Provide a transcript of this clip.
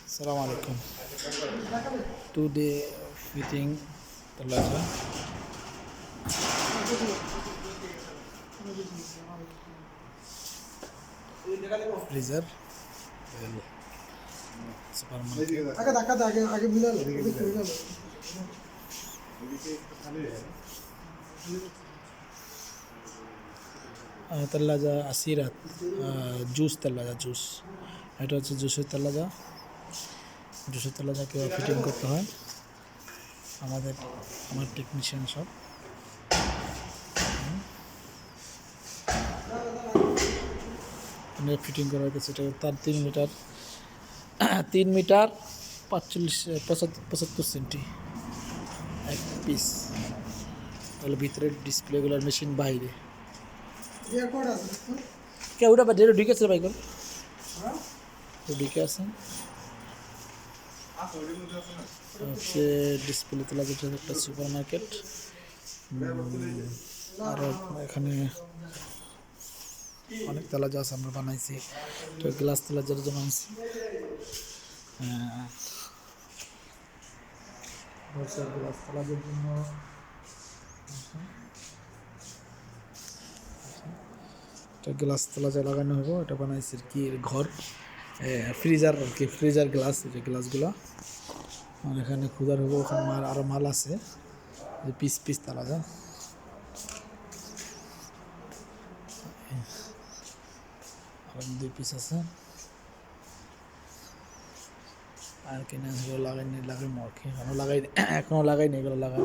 Assalamualaikum. Today fitting telaga freezer supermarket. तल्लाजा असीरात juice तल्लाजा जूस এটা হচ্ছে জুসের তলাজা কেউ ফিটিং করতে হয় আমার টেকনিশিয়ান সব ফিটিং করা হয়েছে। সেটা তার 3 মিটার 75 সেন্টি এক পিস। তাহলে ভিতরে ডিসপ্লেগুলোর মেশিন বাইরে কে ওটা ঢুকেছে বাইক ঢুকে আছে হচ্ছে ডিসপ্লে তোলা যেটা একটা সুপার মার্কেট। আর এখানে অনেক তেলাজা আছে আমরা বানাইছি, তো গ্লাস তেলাজার জন্য আনছি। গ্লাস তেলাজার জন্য গ্লাস তেলাজা লাগানো হবো। এটা বানাইছি কি ঘর ফ্রিজার আর কি, ফ্রিজার গ্লাস, যে গ্লাসগুলো আর এখানে খুদার হবো। ওখানে আরও মাল আছে, পিস পিস তেলাজা আর 2 পিস আছে। আর কিনে লাগাইনি মরকে এখনো লাগাইনি, এগুলো লাগাই